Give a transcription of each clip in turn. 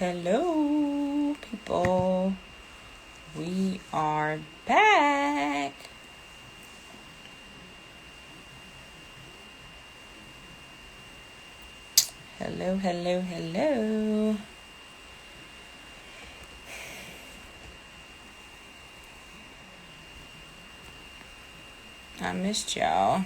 Hello, people. We are back. Hello, hello, hello. I missed y'all.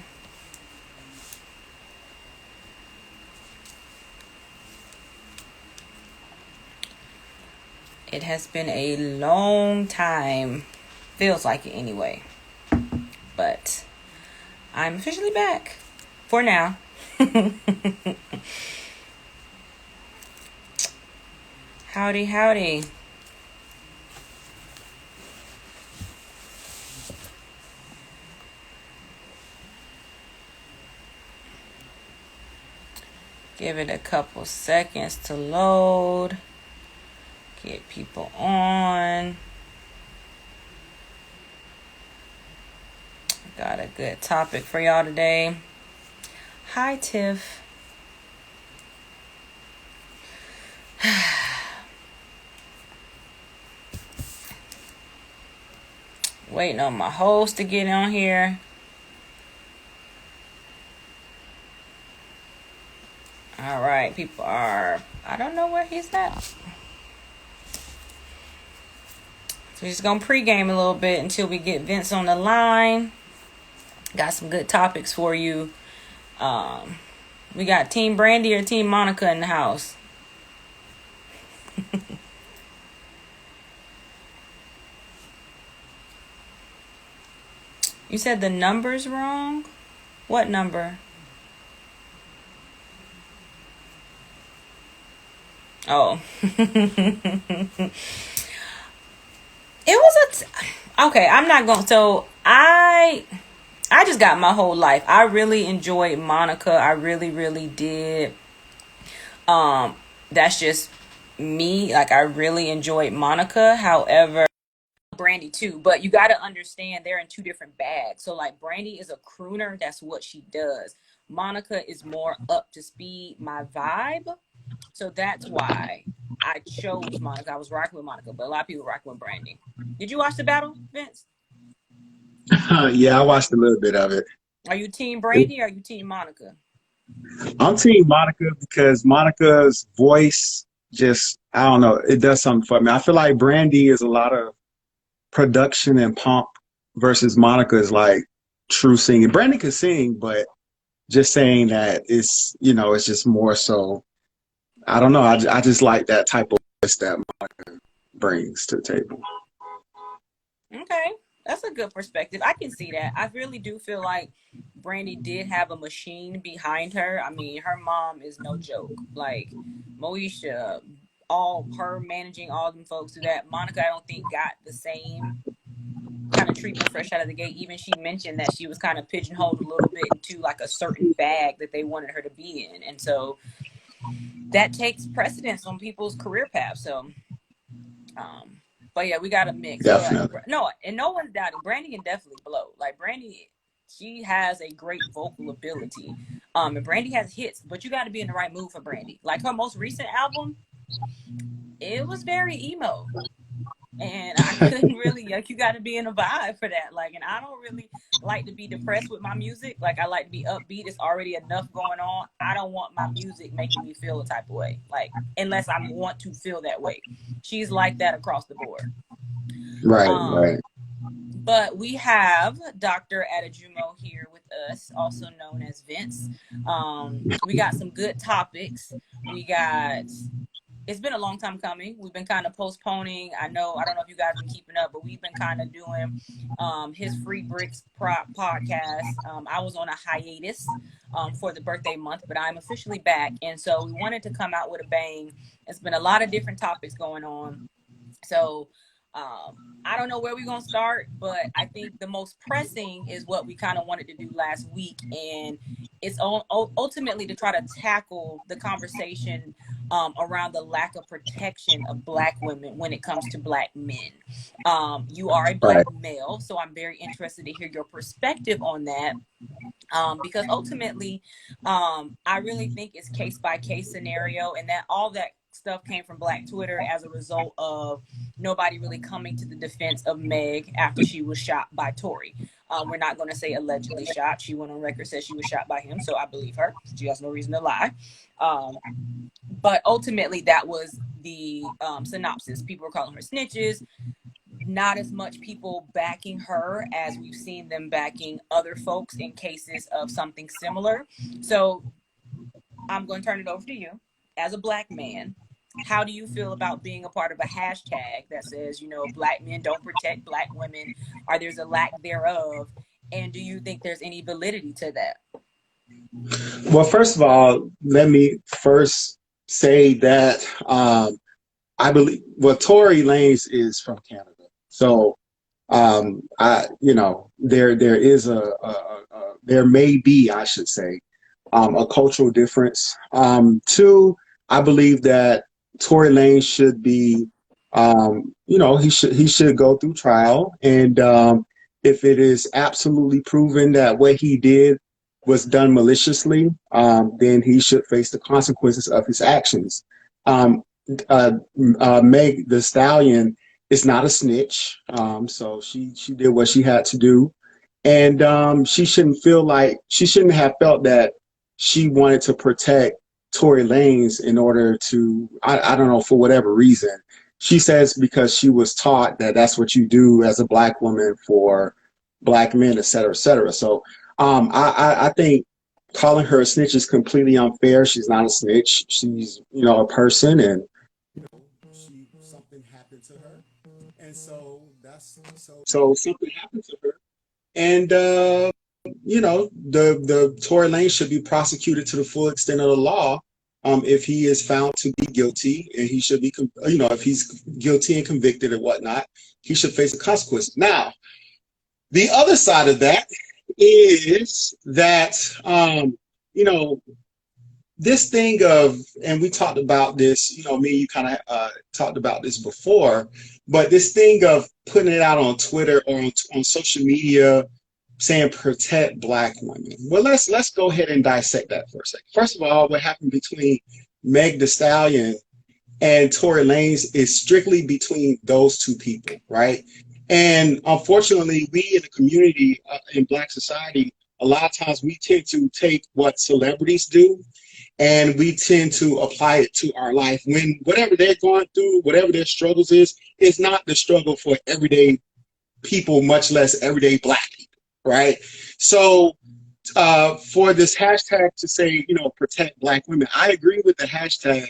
It has been a long time. Feels like it anyway. But I'm officially back. For now. Howdy, howdy. Give it a couple seconds to load. Get people on. Got a good topic for y'all today. Hi, Tiff. Waiting on my host to get on here. All right, people are... I don't know where he's at. So we're just going to pregame a little bit until we get Vince on the line. Got some good topics for you. We got Team Brandy or Team Monica in the house. You said the number's wrong? What number? Oh. It was okay, I'm not going... So, I just got my whole life. I really enjoyed Monica. I really, really did. That's just me. Like, I really enjoyed Monica. However, Brandy too, but you got to understand they're in two different bags. So like Brandy is a crooner, that's what she does. Monica is more up to speed, my vibe. So that's why I chose Monica. I was rocking with Monica, but a lot of people rocking with Brandy. Did you watch the battle, Vince? Yeah, I watched a little bit of it. Are you team Brandy or are you team Monica? I'm team Monica because Monica's voice just, I don't know, it does something for me. I feel like Brandy is a lot of production and pomp versus Monica is like true singing. Brandy can sing, but just saying that it's just more so, I don't know. I just like that type of voice that Monica brings to the table. Okay, that's a good perspective. I can see that. I really do feel like Brandy did have a machine behind her. I mean, her mom is no joke. Like Moesha, all her managing all them folks to that. Monica, I don't think got the same kind of treatment fresh out of the gate. Even she mentioned that she was kind of pigeonholed a little bit into like a certain bag that they wanted her to be in, and so that takes precedence on people's career paths. So but yeah, we got a mix. But Definitely. no, and no one's doubting. Brandy can definitely blow. Like Brandy, she has a great vocal ability. And Brandy has hits, but you got to be in the right mood for Brandy. Like her most recent album, it was very emo, and I couldn't really like. You got to be in a vibe for that. Like, and I don't really like to be depressed with my music. Like, I like to be upbeat. It's already enough going on. I don't want my music making me feel a type of way. Like, unless I want to feel that way. She's like that across the board. Right, Um, right. but we have Dr. Adejumo here with us, also known as Vince. We got some good topics. We got, it's been a long time coming. We've been kind of postponing. I don't know if you guys have been keeping up, but we've been kind of doing his Free Bricks podcast. I was on a hiatus for the birthday month, but I'm officially back. And so we wanted to come out with a bang. It's been a lot of different topics going on. So I don't know where we're going to start, but I think the most pressing is what we kind of wanted to do last week. And it's ultimately to try to tackle the conversation around the lack of protection of Black women when it comes to Black men. You are a Black Right. male, so I'm very interested to hear your perspective on that. Because ultimately, I really think it's case by case scenario, and that all that stuff came from Black Twitter as a result of nobody really coming to the defense of Meg after she was shot by Tory. We're not going to say allegedly shot. She went on record, said she was shot by him, so I believe her. She has no reason to lie. But ultimately, that was the synopsis. People were calling her snitches. Not as much people backing her as we've seen them backing other folks in cases of something similar. So I'm going to turn it over to you. As a Black man, how do you feel about being a part of a hashtag that says, you know, Black men don't protect Black women, or there's a lack thereof? And do you think there's any validity to that? Well, first of all, let me first say that I believe Tory Lanez is from Canada, so there is there may be, I should say, a cultural difference. Two, I believe that Tory Lanez should be, he should go through trial, and if it is absolutely proven that what he did was done maliciously, then he should face the consequences of his actions. Um, Meg the Stallion is not a snitch, so she did what she had to do, and she shouldn't have felt that she wanted to protect Tory Lanez in order to, I don't know, for whatever reason. She says because she was taught that that's what you do as a Black woman for Black men, et cetera, et cetera. So I think calling her a snitch is completely unfair. She's not a snitch. She's, a person, and something happened to her. And so something happened to her. And the Tory Lanez should be prosecuted to the full extent of the law. If he is found to be guilty, and he should be, if he's guilty and convicted and whatnot, he should face the consequences. Now, the other side of that is that, this thing of, and we talked about this, me and you kind of talked about this before, but this thing of putting it out on Twitter or on social media saying protect Black women. Well, let's go ahead and dissect that for a second. First of all, what happened between Meg the Stallion and Tory Lanez is strictly between those two people, right? And unfortunately, we in the community, in Black society, a lot of times we tend to take what celebrities do and we tend to apply it to our life, when whatever they're going through, whatever their struggles is not the struggle for everyday people, much less everyday Black people, right? So for this hashtag to say, protect Black women, I agree with the hashtag.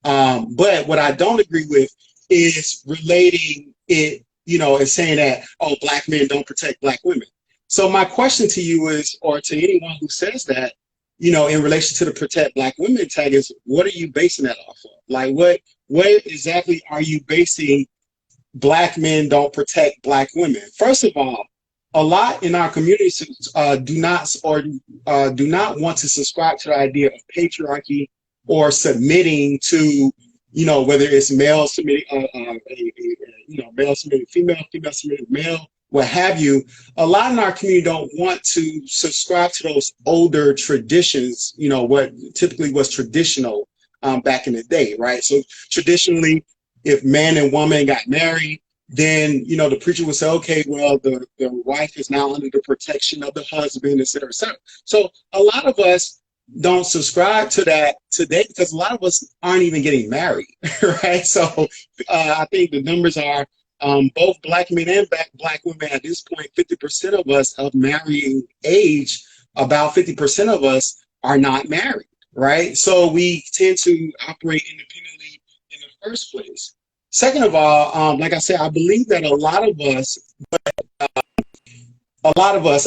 But what I don't agree with is relating it, and saying that, oh, Black men don't protect Black women. So my question to you is, or to anyone who says that, in relation to the protect Black women tag, is what are you basing that off of? Like, what exactly are you basing Black men don't protect Black women? First of all, a lot in our communities do not want to subscribe to the idea of patriarchy or submitting to, whether it's male submitting, male submitting female, female submitting male, what have you. A lot in our community don't want to subscribe to those older traditions, what typically was traditional back in the day, right? So traditionally, if man and woman got married, then, the preacher would say, okay, well, the wife is now under the protection of the husband, et cetera, et cetera. So a lot of us don't subscribe to that today because a lot of us aren't even getting married, right? So I think the numbers are both Black men and Black women at this point, 50% of us of marrying age, about 50% of us are not married, right? So we tend to operate independently in the first place. Second of all, like I said, I believe that a lot of us,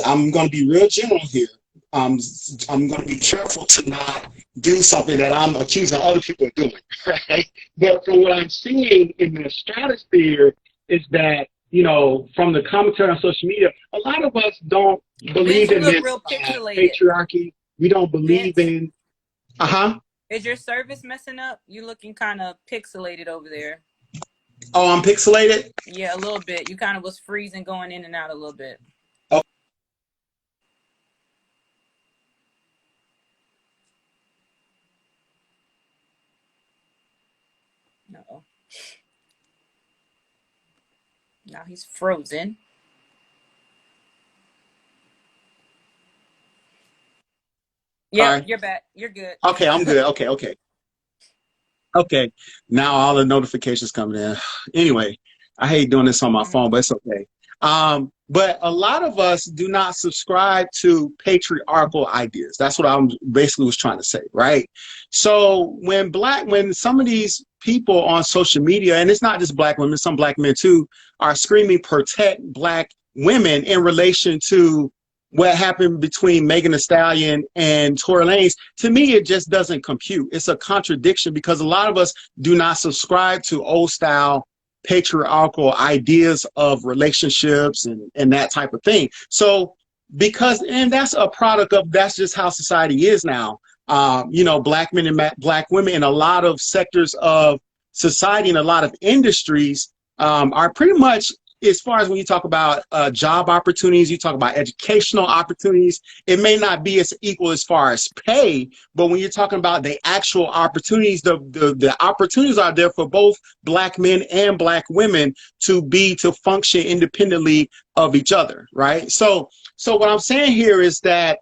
I'm going to be real general here. I'm going to be careful to not do something that I'm accusing other people of doing, right? But from what I'm seeing in the stratosphere is that, from the commentary on social media, a lot of us don't Vince, believe you in look this real pixelated. patriarchy. We don't believe Vince, in, uh-huh. is your service messing up? You looking kind of pixelated over there. Oh, I'm pixelated? Yeah, a little bit. You kind of was freezing, going in and out a little bit. Oh. Uh-oh. Now he's frozen. Yep, Sorry. you're back. You're good. Okay, I'm good. Okay. Now all the notifications coming in. Anyway, I hate doing this on my Mhm. phone, but it's okay. But a lot of us do not subscribe to patriarchal ideas. That's what I'm basically was trying to say, right? So when some of these people on social media, and it's not just black women, some black men too, are screaming protect black women in relation to what happened between Megan Thee Stallion and Tory Lanez, to me, it just doesn't compute. It's a contradiction because a lot of us do not subscribe to old style patriarchal ideas of relationships and that type of thing. So and that's a product of that's just how society is now. Black men and black women in a lot of sectors of society and a lot of industries are pretty much, as far as when you talk about job opportunities, you talk about educational opportunities, it may not be as equal as far as pay, but when you're talking about the actual opportunities, the opportunities are there for both black men and black women to function independently of each other, right? So what I'm saying here is that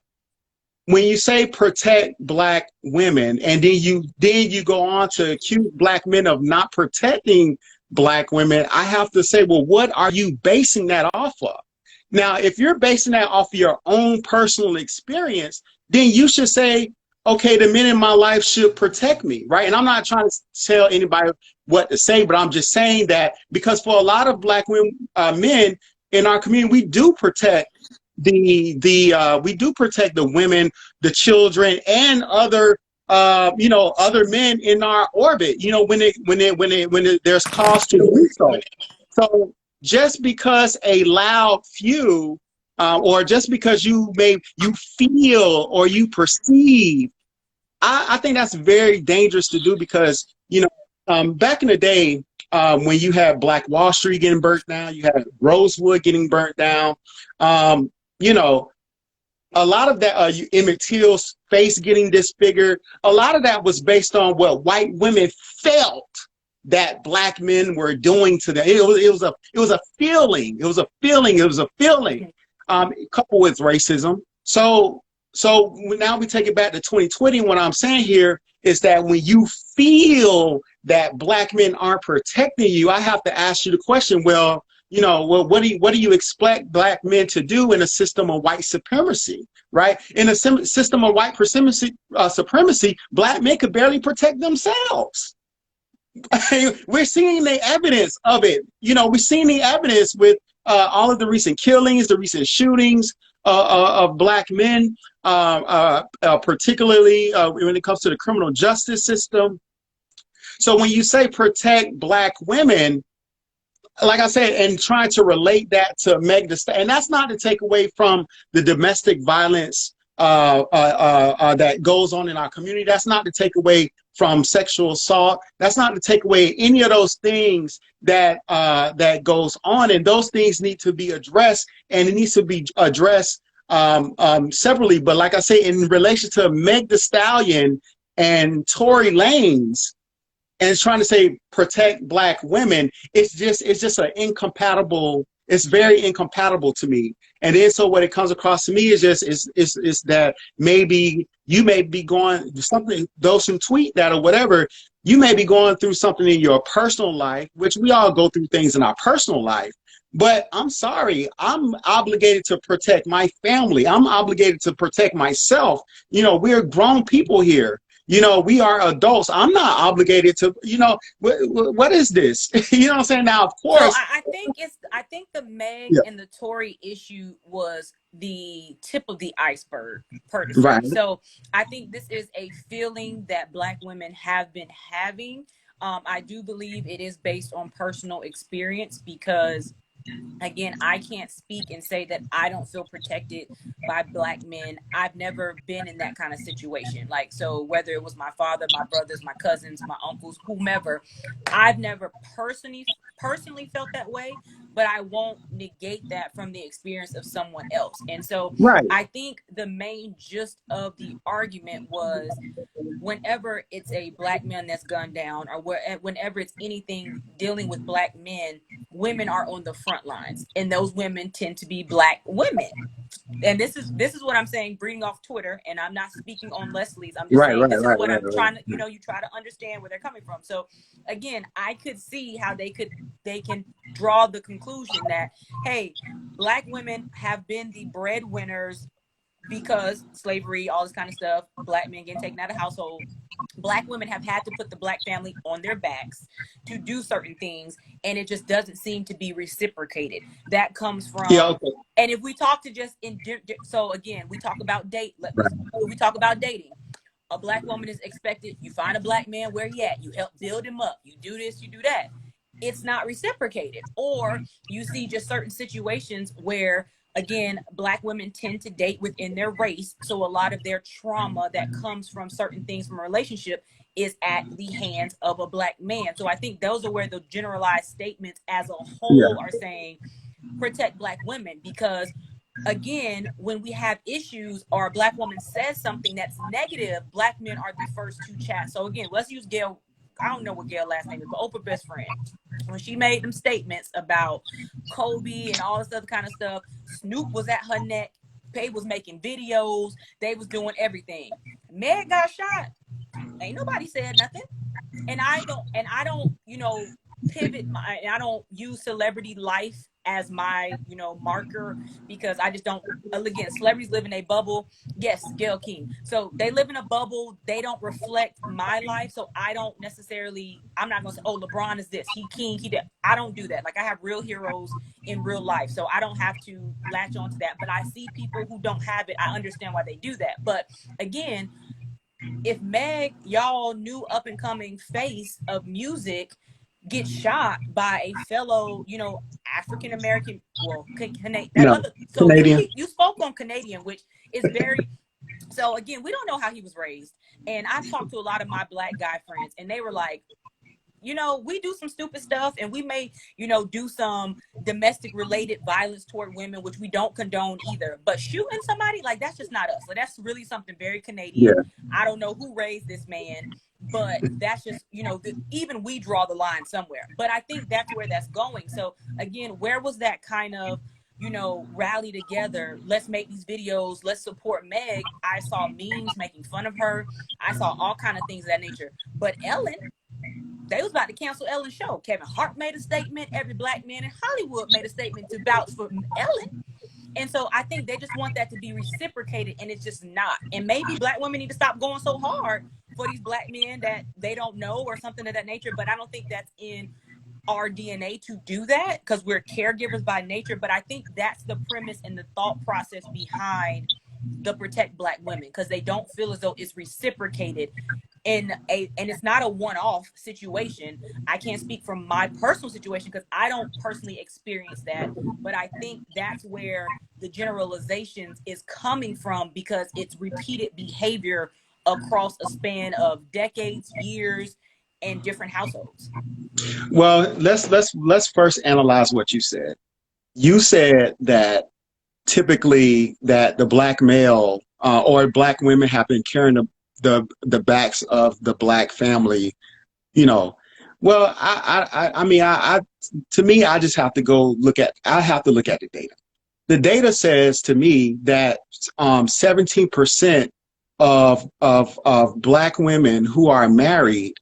when you say protect black women and then you go on to accuse black men of not protecting black women, I have to say, well, what are you basing that off of? Now, if you're basing that off of your own personal experience, then you should say, okay, the men in my life should protect me, right? And I'm not trying to tell anybody what to say, but I'm just saying that because for a lot of black women, men in our community, we do protect we do protect the women, the children, and other men in our orbit. There's cause to do so. So just because a loud few, or just because you feel or you perceive, I think that's very dangerous to do because back in the day. When you had Black Wall Street getting burnt down, you had Rosewood getting burnt down. Um, you know, a lot of that, Emmett Till's face getting disfigured, a lot of that was based on what white women felt that black men were doing to them. It was a feeling. It was a feeling. It was a feeling, coupled with racism. So now we take it back to 2020. What I'm saying here is that when you feel that black men aren't protecting you, I have to ask you the question, well, what do you expect black men to do in a system of white supremacy, right? In a system of white supremacy, black men could barely protect themselves. We're seeing the evidence of it. We're seeing the evidence with all of the recent killings, the recent shootings of black men, particularly when it comes to the criminal justice system. So when you say protect black women, like I said, and trying to relate that to Meg Thee Stallion, and that's not to take away from the domestic violence that goes on in our community. That's not to take away from sexual assault. That's not to take away any of those things that goes on, and those things need to be addressed, and it needs to be addressed separately. But like I say, in relation to Meg Thee Stallion and Tory Lanez, and trying to say protect black women, it's just an incompatible. It's very incompatible to me. And then so what it comes across to me is just is that maybe you may be going something, those who tweet that or whatever, you may be going through something in your personal life, which we all go through things in our personal life. But I'm sorry, I'm obligated to protect my family. I'm obligated to protect myself. We're grown people here. We are adults. I'm not obligated to, what is this? You know what I'm saying? Now, of So course, I think the Meg yeah, and the Tory issue was the tip of the iceberg, per se. right. So I think this is a feeling that black women have been having. I do believe it is based on personal experience because again, I can't speak and say that I don't feel protected by black men. I've never been in that kind of situation. Like, so whether it was my father, my brothers, my cousins, my uncles, whomever, I've never personally felt that way. but I won't negate that from the experience of someone else. And so Right. I think the main gist of the argument was, whenever it's a black man that's gunned down, or whenever it's anything dealing with black men, women are on the front lines, and those women tend to be black women. And this is what I'm saying, bringing off Twitter, and I'm not speaking on Leslie's. I'm just Right, saying right, this is right, what right, I'm right. trying to, you try to understand where they're coming from. So again, I could see how they can draw the conclusion that, hey, black women have been the breadwinners because slavery, all this kind of stuff, black men getting taken out of household. Black women have had to put the black family on their backs to do certain things, and it just doesn't seem to be reciprocated. That comes Yeah, from, okay. and if we talk to just so again, we talk about Right. we talk about dating. A black woman is expected, you find a black man where he at, you help build him up, you do this, you do that. It's not reciprocated. Or you see just certain situations where, again, black women tend to date within their race, so a lot of their trauma that comes from certain things from a relationship is at the hands of a black man. So I think those are where the generalized statements as a whole Yeah. are saying protect black women, because again, when we have issues or a black woman says something that's negative, black men are the first to chat. So again, let's use Gail. I don't know what Gail's last name is, but Oprah's best friend, when she made them statements about Kobe and all this other kind of stuff, Snoop was at her neck. Pay was making videos. They was doing everything. Meg got shot. Ain't nobody said nothing. And I don't pivot my, and I don't use celebrity life as my marker, because I just don't. Again, celebrities live in a bubble. Yes, Gail King, so they live in a bubble. They don't reflect my life, so I don't necessarily, I'm not gonna say, oh, LeBron is this, he king, he did. I don't do that. Like, I have real heroes in real life, so I don't have to latch on to that. But I see people who don't have it. I understand why they do that. But again, if Meg, y'all new up and coming face of music, gets shot by a fellow, African American, well, that No. other. So Canadian. you spoke on Canadian, which is very. So again, we don't know how he was raised, and I've talked to a lot of my black guy friends, and they were like, we do some stupid stuff, and we may, do some domestic related violence toward women, which we don't condone either. But shooting somebody, like, that's just not us. Like, that's really something very Canadian. Yeah. I don't know who raised this man, but that's just, even we draw the line somewhere. But I think that's where that's going. So again, where was that kind of, rally together? Let's make these videos. Let's support Meg. I saw memes making fun of her. I saw all kind of things of that nature. But Ellen, they was about to cancel Ellen's show. Kevin Hart made a statement. Every black man in Hollywood made a statement to vouch for Ellen. And so I think they just want that to be reciprocated, and it's just not. And maybe black women need to stop going so hard for these black men that they don't know, or something of that nature. But I don't think that's in our DNA to do that, because we're caregivers by nature. But I think that's the premise and the thought process behind the protect black women, because they don't feel as though it's reciprocated and it's not a one-off situation. I can't speak from my personal situation because I don't personally experience that, but I think that's where the generalizations is coming from, because it's repeated behavior across a span of decades, years, and different households. Well, let's first analyze what you said. You said that typically that the black male or black women have been carrying the backs of the black family. You know, well, I mean, to me, I just have to go look at. I have to look at the data. The data says to me that 17% of black women who are married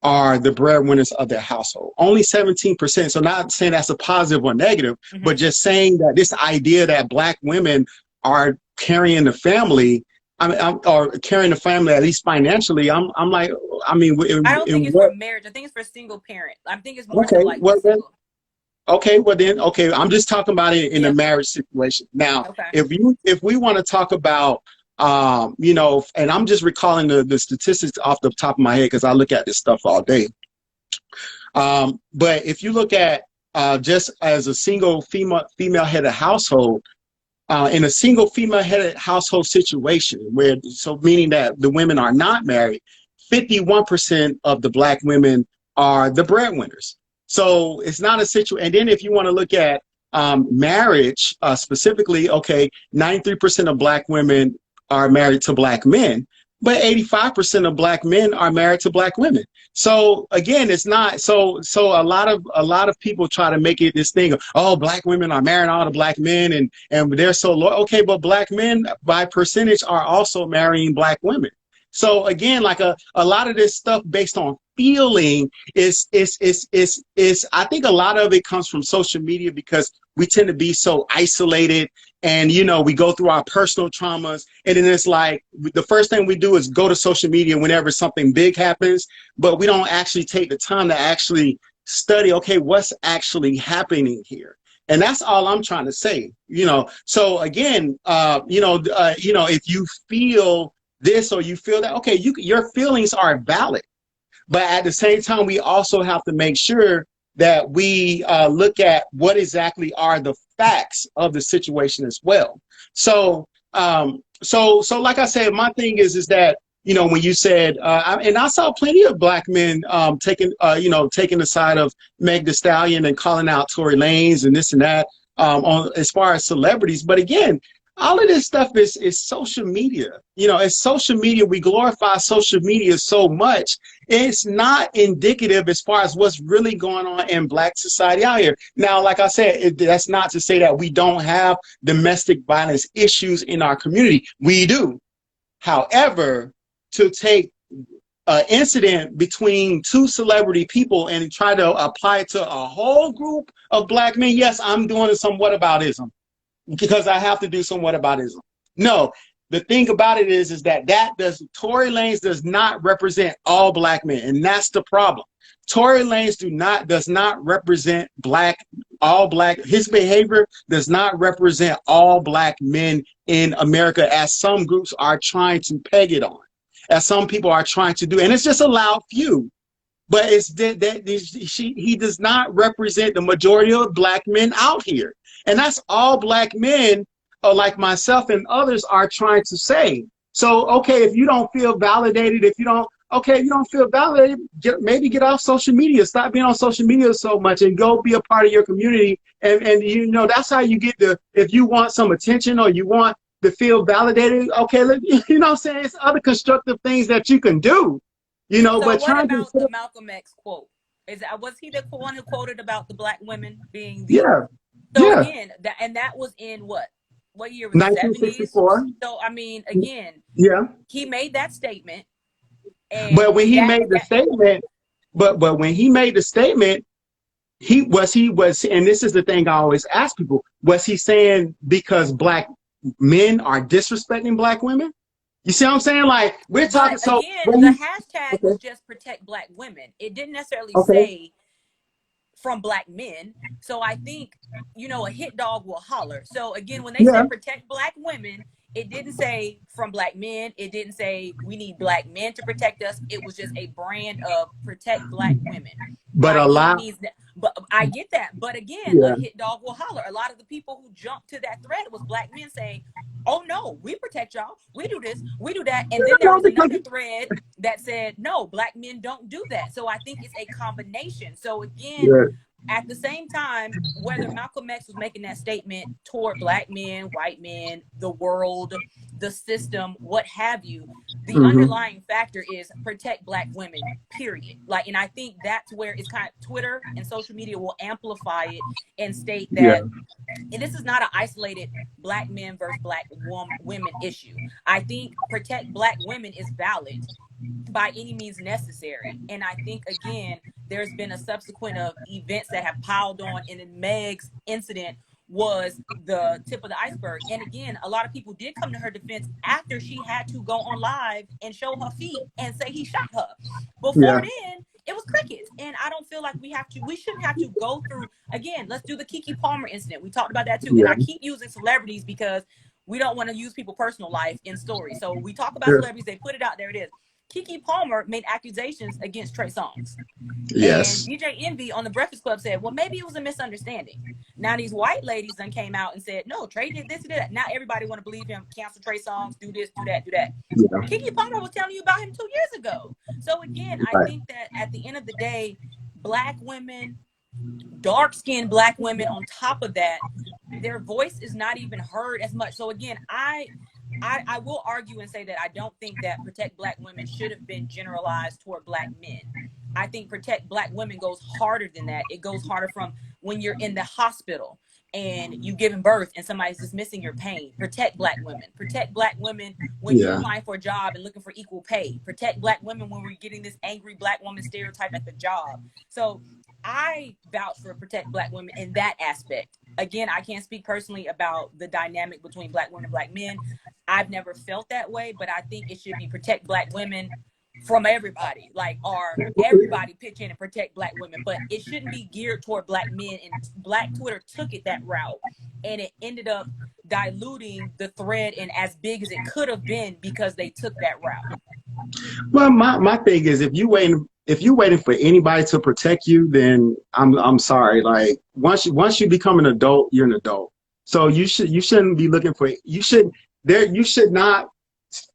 are the breadwinners of their household. Only 17%. So not saying that's a positive or negative, but just saying that this idea that black women are carrying the family, or carrying the family at least financially. I'm like, I mean, I don't think in it's for what? marriage. I think it's for single parent. I think it's more so Okay, like well just then, single. okay. I'm just talking about it in a Yeah. marriage situation. Now, Okay. if we want to talk about and I'm just recalling the statistics off the top of my head because I look at this stuff all day. But if you look at just as a single female headed household, in a single female headed household situation, so meaning that the women are not married, 51% of the black women are the breadwinners. So it's not a situation. And then if you want to look at marriage specifically, okay, 93% of Black women are married to Black men, but 85% of Black men are married to Black women. So again, it's not so a lot of people try to make it this thing of, oh, Black women are marrying all the Black men and they're so loyal. Okay, but Black men by percentage are also marrying Black women. So again, like a lot of this stuff based on feeling is I think a lot of it comes from social media because we tend to be so isolated and we go through our personal traumas and then it's like the first thing we do is go to social media whenever something big happens, but we don't actually take the time to actually study, okay, what's actually happening here. And that's all I'm trying to say, So again, if you feel this or you feel that, okay, your feelings are valid. But at the same time, we also have to make sure that we look at what exactly are the facts of the situation as well. So, like I said, my thing is that when you said, and I saw plenty of Black men taking the side of Meg Thee Stallion and calling out Tory Lanez and this and that on as far as celebrities. But again, all of this stuff is social media. It's social media. We glorify social media so much. It's not indicative as far as what's really going on in Black society out here. Now, like I said, that's not to say that we don't have domestic violence issues in our community. We do. However, to take an incident between two celebrity people and try to apply it to a whole group of Black men, yes, I'm doing some whataboutism because I have to do some whataboutism. No, the thing about it is that Tory Lanez does not represent all Black men, and that's the problem. Tory Lanez does not represent all Black. His behavior does not represent all Black men in America, as some groups are trying to peg it on, as some people are trying to do, and it's just a loud few. But he does not represent the majority of Black men out here. And that's all Black men, like myself and others, are trying to say. So, okay, if you don't feel validated, if you don't feel validated, maybe get off social media. Stop being on social media so much and go be a part of your community. And that's how you get if you want some attention or you want to feel validated, okay, what I'm saying? It's other constructive things that you can do. So But what trying to about the Malcolm X quote? Was he the one who quoted about the Black women being the? yeah, So yeah, again, that was in what year was it? 70s. 1964. So I mean, again, Yeah, he made that statement, and but when he that made the that statement, but when he made the statement, he was, and this is the thing I always ask people: was he saying because Black men are disrespecting Black women? You see what I'm saying? Like we're talking. but So again, when the he, hashtag okay, was just protect Black women. It didn't necessarily okay, say from Black men. So I think, a hit dog will holler. So again, when they yeah, said protect Black women, it didn't say from Black men. It didn't say we need Black men to protect us. It was just a brand of protect Black women but by a any lot, means. But I get that. But again, a yeah, hit dog will holler. A lot of the people who jumped to that thread was Black men saying, oh no, we protect y'all. We do this, we do that. And then there no, was because another thread that said, no, Black men don't do that. So I think it's a combination. So again, yeah, at the same time, whether Malcolm X was making that statement toward Black men, white men, the world, the system, what have you, the mm-hmm, underlying factor is protect Black women, period. And I think that's where it's kind of Twitter and social media will amplify it and state yeah, that, and this is not an isolated Black men versus Black women issue. I think protect Black women is valid by any means necessary. And I think, again, there's been a subsequent of events that have piled on, and then Meg's incident was the tip of the iceberg. And again, a lot of people did come to her defense after she had to go on live and show her feet and say he shot her. Before yeah, then, it was crickets. And I don't feel like we shouldn't have to go through, again, let's do the Keke Palmer incident. We talked about that too. And yeah, I keep using celebrities because we don't want to use people's personal life in stories. So we talk about yeah. celebrities, they put it out, there it is. Keke Palmer made accusations against Trey Songz. And Yes, DJ Envy on the Breakfast Club said, well, maybe it was a misunderstanding. Now these white ladies then came out and said, no, Trey did this and that. Now everybody want to believe him, cancel Trey Songz, do this, do that, do that. yeah, Keke Palmer was telling you about him 2 years ago. So again, I right, think that at the end of the day, Black women Dark-skinned Black women on top of that, their voice is not even heard as much. So again, I will argue and say that I don't think that Protect Black Women should have been generalized toward Black men. I think Protect Black Women goes harder than that. It goes harder from when you're in the hospital and you giving birth and somebody's dismissing your pain. Protect Black women. Protect Black women when you're Yeah. applying for a job and looking for equal pay. Protect Black women when we're getting this angry Black woman stereotype at the job. So I vouch for Protect Black women in that aspect. Again, I can't speak personally about the dynamic between Black women and Black men. I've never felt that way, but I think it should be Protect Black women from everybody, like, or everybody pitch in and protect Black women, but it shouldn't be geared toward Black men. And Black Twitter took it that route, and it ended up diluting the thread and as big as it could have been because they took that route. Well, my thing is, if you waiting for anybody to protect you, then I'm sorry. Like once you become an adult, you're an adult. So you shouldn't be looking for you should not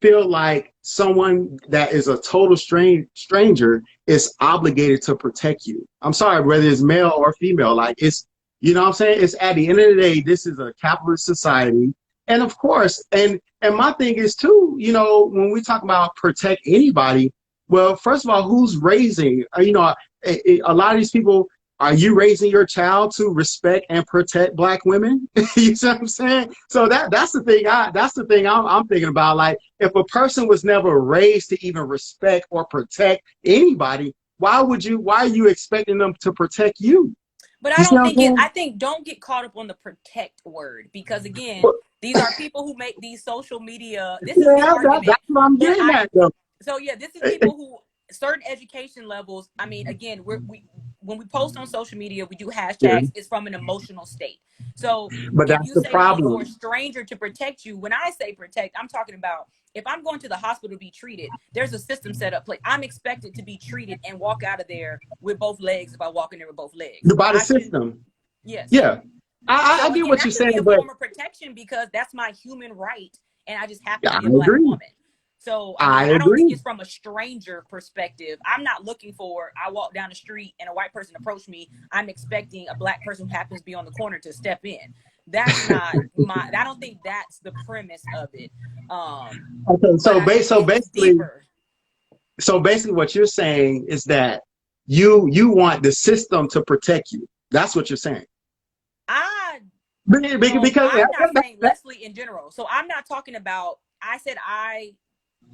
feel like someone that is a total stranger is obligated to protect you. I'm sorry, whether it's male or female. Like it's, you know what I'm saying? It's at the end of the day, this is a capitalist society. And of course, and my thing is too, you know, when we talk about protect anybody, well, first of all, who's raising, you know, a lot of these people, are you raising your child to respect and protect Black women? You see what I'm saying? So that's the thing. I'm thinking about. Like, if a person was never raised to even respect or protect anybody, why are you expecting them to protect you? But I You see don't what I'm think it, saying? I think don't get caught up on the protect word, because again, these are people who make these social media. This is the Yeah, argument. that's what I'm But getting at, though. so yeah, this is people who certain education levels. I mean, again, we when we post on social media, we do Yeah, hashtags. It's from an emotional state. So but if that's you the say looking for a problem. stranger to protect you, when I say protect, I'm talking about if I'm going to the hospital to be treated, there's a system set up. Like, I'm expected to be treated and walk out of there with both legs if I walk in there with both legs. By the I shouldn't. system. Yes. Yeah, I So get again, what that you're should be saying, a but form of protection because that's my human right, and I just happen to I be a Black agree. woman. So I again, I don't think agree. it's from a stranger perspective. I'm not looking for. I walk down the street and a white person approach me. I'm expecting a Black person who happens to be on the corner to step in. That's not my. I don't think that's the premise of it. Okay, But I think it's deeper. so basically, what you're saying is that you want the system to protect you. That's what you're saying. I don't. Because I'm not saying Leslie in general. So I'm not talking about. I said I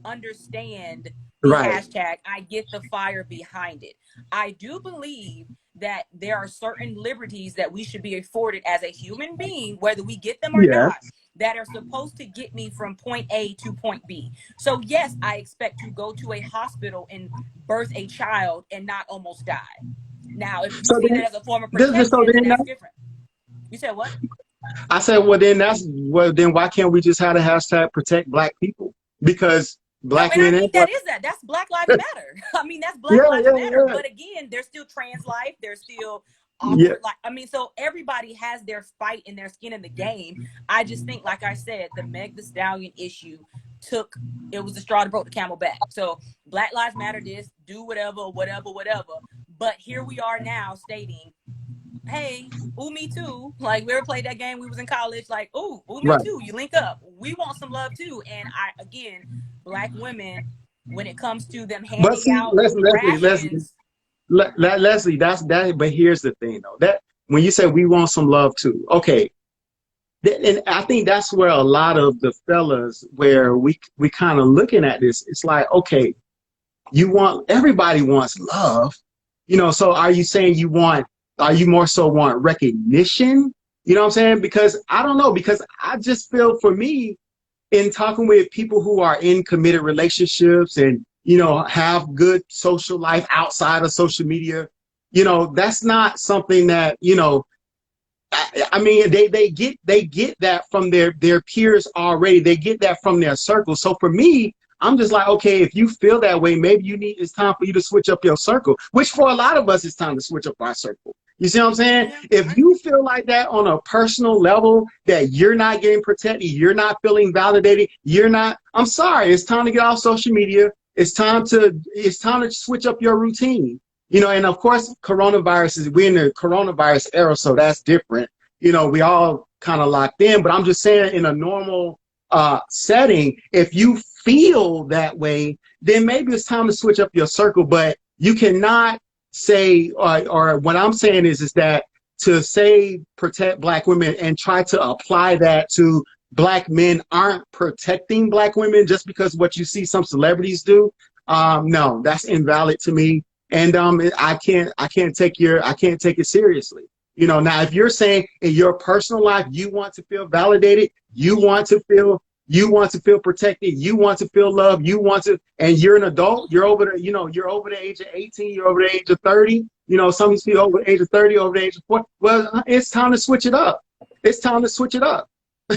understand the right, hashtag. I get the fire behind it. I do believe that there are certain liberties that we should be afforded as a human being, whether we get them or not, yes. that are supposed to get me from point A to point B. So yes, I expect to go to a hospital and birth a child and not almost die. Now, if you So see that then, as a form of so protection, then then that's different. You said what? I said, well, then why can't we just have a hashtag protect Black people? Because No, Black and I men and think that is that. That's Black Lives Matter. I mean, that's yeah, Black Lives yeah, Matter. yeah, But again, there's still trans life. There's still yeah. awkward. Like, I mean, so everybody has their fight and their skin in the game. I just think, like I said, the Meg the Stallion issue it was the straw that broke the camel back. So Black Lives Matter, this, do whatever, whatever, whatever. But here we are now stating, hey, ooh, me too. Like, we ever played that game? We was in college. Like, ooh, me Right. too. You link up. We want some love too. And again, Black women, when it comes to them But handing see, out rations. Leslie, that's that. But here's the thing, though, that when you say we want some love too, okay, and I think that's where a lot of the fellas, where we kind of looking at this, it's like, okay, everybody wants love, you know. So are you more so want recognition? You know what I'm saying? Because I don't know, because I just feel, for me, in talking with people who are in committed relationships and, you know, have good social life outside of social media, you know, that's not something that, you know, I mean, they get that from their peers already. They get that from their circle. So for me, I'm just like, okay, if you feel that way, maybe it's time for you to switch up your circle, which for a lot of us, it's time to switch up our circle. You see what I'm saying? Yeah, If you feel like that on a personal level, that you're not getting protected, you're not feeling validated, I'm sorry, it's time to get off social media. It's time to switch up your routine. And of course, we're in the coronavirus era, so that's different. We all kind of locked in, but I'm just saying in a normal setting, if you feel that way, then maybe it's time to switch up your circle. But you cannot say, or what I'm saying is that to say protect Black women and try to apply that to Black men aren't protecting Black women just because what you see some celebrities do. No, that's invalid to me. And I can't take it seriously. Now if you're saying in your personal life you want to feel validated, you want to feel protected, you want to feel loved, and you're an adult, you're over the age of 18, you're over the age of 30, some of these people over the age of 30, over the age of 40. Well, it's time to switch it up. It's time to switch it up.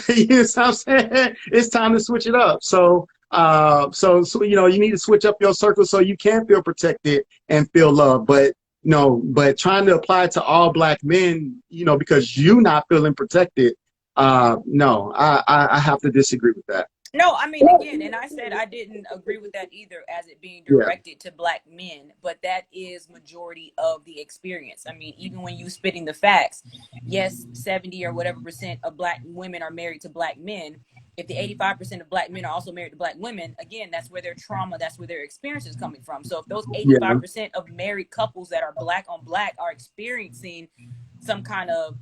You know what I'm saying? It's time to switch it up. So you need to switch up your circle so you can feel protected and feel loved. But no, but trying to apply it to all Black men, because you not feeling protected, no, I have to disagree with that. No, I mean, again, and I said I didn't agree with that either as it being Yeah, directed to Black men, but that is majority of the experience. I mean, even when you spitting the facts, yes, 70 or whatever percent of Black women are married to Black men. If the 85% of Black men are also married to Black women, again, that's where their trauma, that's where their experience is coming from. So if those yeah. 85% of married couples that are Black on Black are experiencing some kind of,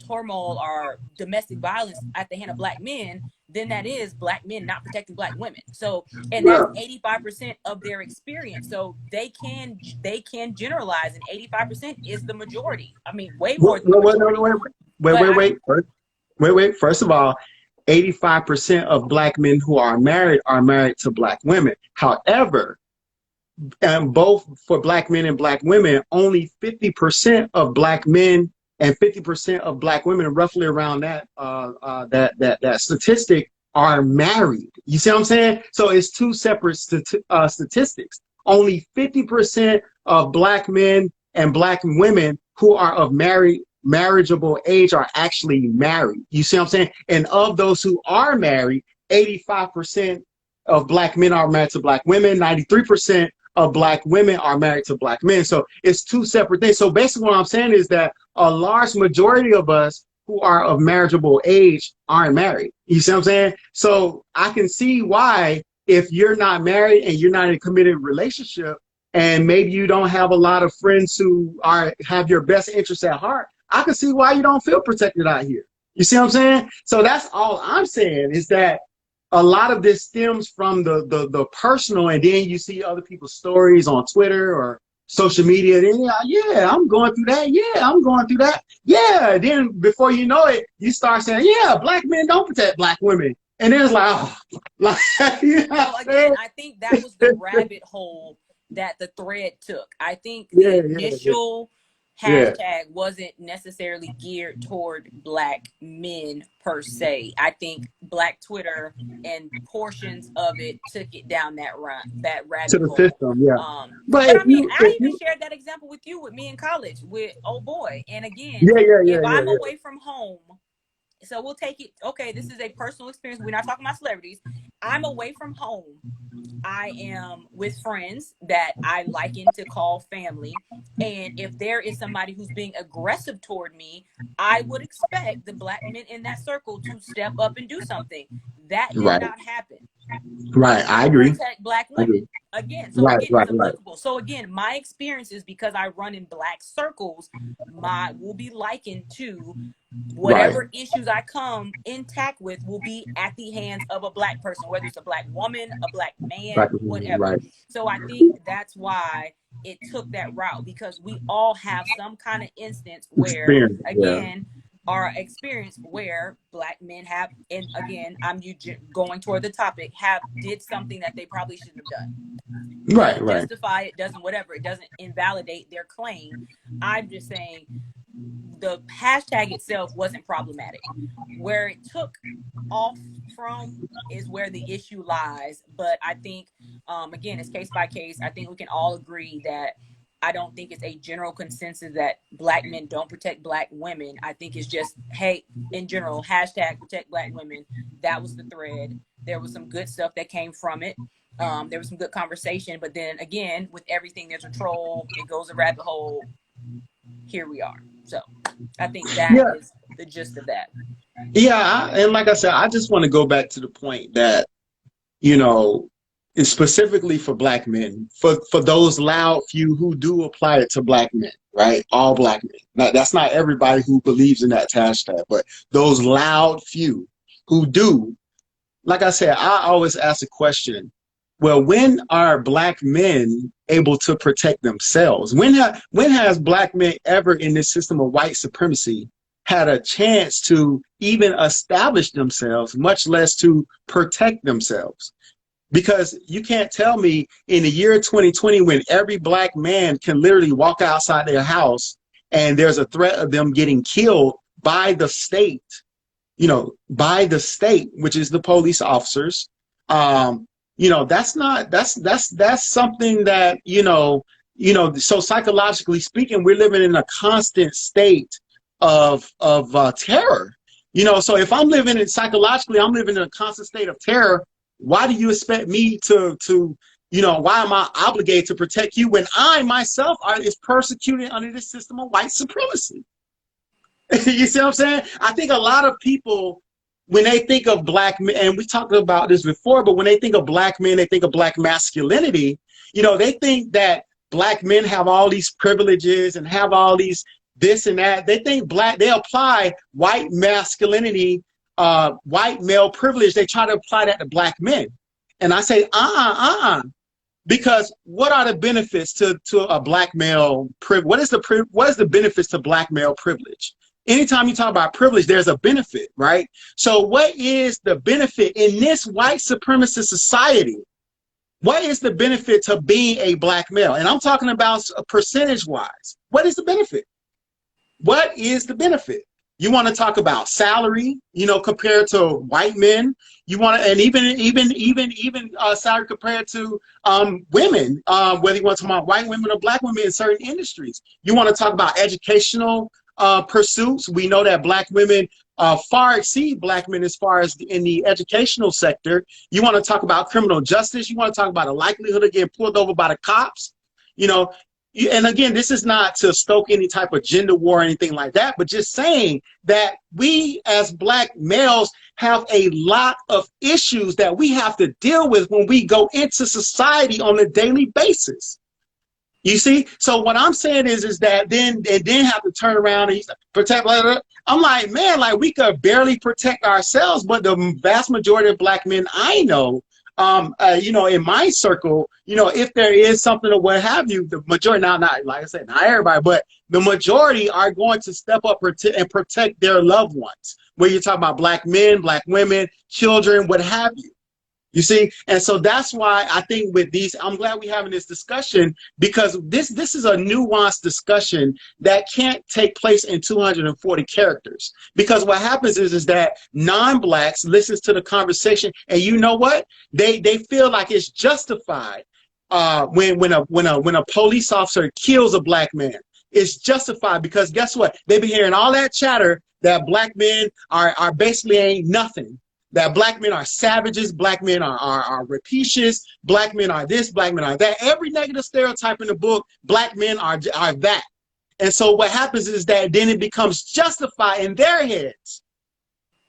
turmoil or domestic violence at the hand of Black men, then that is Black men not protecting Black women. So, and that's Yeah. 85% of their experience. So they can generalize, and 85% is the majority. I mean, way more than the Wait, no, majority. wait, But wait, wait. Wait. First of all, 85% of Black men who are married to Black women. However, and both for Black men and Black women, only 50% of Black men and 50% of Black women, roughly around that statistic, are married. You see what I'm saying? So it's two separate statistics. Only 50% of Black men and Black women who are of marriageable age are actually married. You see what I'm saying? And of those who are married, 85% of Black men are married to Black women, 93% of Black women are married to Black men. So it's two separate things. So basically what I'm saying is that a large majority of us who are of marriageable age aren't married. You see what I'm saying? So I can see why, if you're not married and you're not in a committed relationship, and maybe you don't have a lot of friends who have your best interests at heart, I can see why you don't feel protected out here. You see what I'm saying? So that's all I'm saying, is that a lot of this stems from the personal, and then you see other people's stories on Twitter or social media. Then yeah, I'm going through that. Yeah, I'm going through that. Yeah. Then before you know it, you start saying, yeah, Black men don't protect Black women, and then it's like, oh, like, you know well, what I'm again, saying? I think that was the rabbit hole that the thread took. I think the Yeah, yeah, initial yeah. hashtag wasn't necessarily geared toward Black men per se. I think Black Twitter and portions of it took it down that To rabbit the hole. system, yeah. But But if I mean, you, I even shared that example with you, with me in college with old boy. And again, yeah, yeah, if yeah, yeah, I'm yeah. away from home, so we'll take it. Okay, this is a personal experience. We're not talking about celebrities. I'm away from home. I am with friends that I liken to call family. And if there is somebody who's being aggressive toward me, I would expect the Black men in that circle to step up and do something. That did Right, not happen. right. I agree. Protect Black I women. agree. Again, so Right, again, it's right, right. applicable. So again, my experiences, because I run in Black circles, my will be likened to Right. whatever issues I come intact with will be at the hands of a Black person, whether it's a Black woman, a Black man, Right. whatever. Right. So I think that's why it took that route, because we all have some kind of instance where, Experience. Yeah. again, our experience where Black men have, and again, I'm going toward the topic, have did something that they probably shouldn't have done. Right, Doesn't right. justify it, doesn't whatever, it doesn't invalidate their claim. I'm just saying the hashtag itself wasn't problematic. Where it took off from is where the issue lies. But I think, again, it's case by case. I think we can all agree that I don't think it's a general consensus that Black men don't protect Black women. I think it's just, hey, in general, hashtag protect Black women. That was the thread. There was some good stuff that came from it. There was some good conversation, but then again, with everything, there's a troll. It goes a rabbit hole. Here we are. So I think that Yeah, is the gist of that. yeah, and like I said, I just want to go back to the point that, you know, it's specifically for black men, for those loud few who do apply it to black men, right? All black men. Now, that's not everybody who believes in that hashtag, but those loud few who do. Like I said, I always ask the question, well, when are black men able to protect themselves? When has black men ever in this system of white supremacy had a chance to even establish themselves, much less to protect themselves? Because you can't tell me in the year 2020, when every black man can literally walk outside their house and there's a threat of them getting killed by the state, by the state, which is the police officers. That's not that's something that So psychologically speaking, we're living in a constant state of terror. So if I'm living in psychologically, I'm living in a constant state of terror. Why do you expect me to why am I obligated to protect you when I myself is persecuted under this system of white supremacy? You see what I'm saying? I think a lot of people, when they think of black men, and we talked about this before, but when they think of black men, they think of black masculinity. They think that black men have all these privileges and have all these this and that. They think they apply white masculinity, white male privilege. They try to apply that to black men. And I say, because what are the benefits to a black male privilege? What is the benefits to black male privilege? Anytime you talk about privilege, there's a benefit, right? So what is the benefit in this white supremacist society? What is the benefit to being a black male? And I'm talking about percentage wise. What is the benefit? What is the benefit? You want to talk about salary, compared to white men. You want to, and even salary compared to women, whether you want to talk about white women or black women in certain industries. You want to talk about educational pursuits. We know that black women far exceed black men as far as in the educational sector. You want to talk about criminal justice. You want to talk about the likelihood of getting pulled over by the cops. And again, this is not to stoke any type of gender war or anything like that, but just saying that we as black males have a lot of issues that we have to deal with when we go into society on a daily basis. You see? So what I'm saying is that then have to turn around and protect. I'm like, man, like we could barely protect ourselves, but the vast majority of black men I know, in my circle, if there is something or what have you, the majority, now, not like I said, not everybody, but the majority are going to step up and protect their loved ones. Where you're talking about black men, black women, children, what have you. You see, and so that's why I think with these, I'm glad we're having this discussion, because this is a nuanced discussion that can't take place in 240 characters. Because what happens is that non-blacks listens to the conversation, and you know what? They feel like it's justified when a police officer kills a black man. It's justified because guess what? They've been hearing all that chatter that black men are basically ain't nothing. That black men are savages, black men are rapacious, black men are this, black men are that. Every negative stereotype in the book, black men are that. And so what happens is that then it becomes justified in their heads.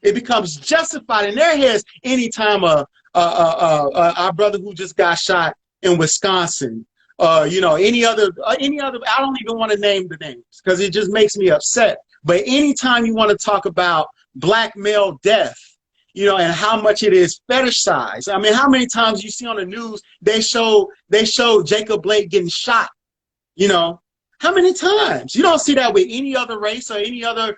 It becomes justified in their heads anytime our brother who just got shot in Wisconsin, any other, I don't even want to name the names because it just makes me upset. But anytime you want to talk about black male death, and how much it is fetishized. I mean, how many times you see on the news they show Jacob Blake getting shot? How many times? You don't see that with any other race or any other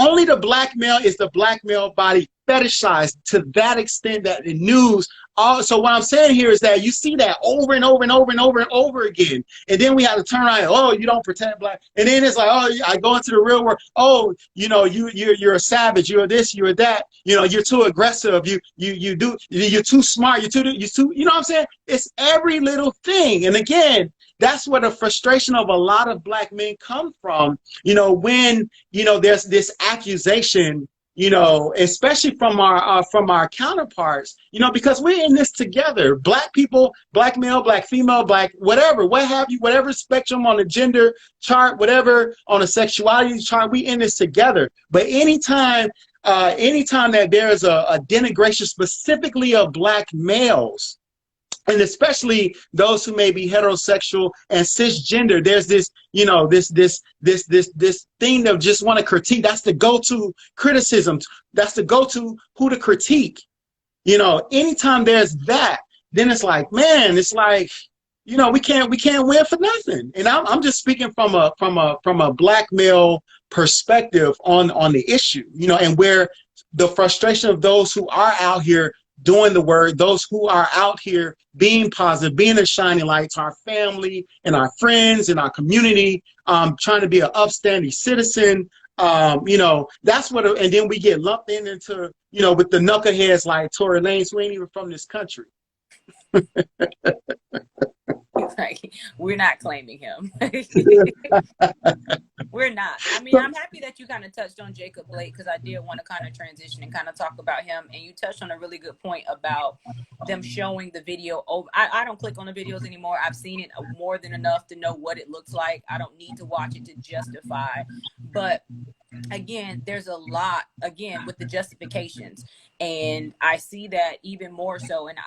only the black male is the black male body fetishized to that extent that the news. So what I'm saying here is that you see that over and over and over and over and over again, and then we have to turn around. Oh, you don't protect black, and then it's like, oh, I go into the real world. Oh, you're a savage. You're this. You're that. You're too aggressive. You're too smart. You're too. You know what I'm saying? It's every little thing, and again, that's where the frustration of a lot of black men come from. When there's this accusation especially from our counterparts, because we're in this together. Black people, black male, black female, black whatever, what have you, whatever spectrum on the gender chart, whatever on the sexuality chart, we in this together. But anytime that there's a denigration specifically of black males, and especially those who may be heterosexual and cisgender, there's this, this thing of just want to critique. That's the go-to criticism. That's the go-to who to critique. Anytime there's that, then it's like, man, it's like, we can't win for nothing. And I'm just speaking from a black male perspective on the issue, and where the frustration of those who are out here doing the word, those who are out here being positive, being a shining light to our family and our friends and our community, trying to be an upstanding citizen. That's what, and then we get lumped into, with the knuckleheads like Tory Lanez, who ain't even from this country. Right. We're not claiming him. We're not. I mean, I'm happy that you kind of touched on Jacob Blake, because I did want to kind of transition and kind of talk about him. And you touched on a really good point about them showing the video. I don't click on the videos anymore. I've seen it more than enough to know what it looks like. I don't need to watch it to justify. But again, there's a lot, again, with the justifications. And I see that even more so. And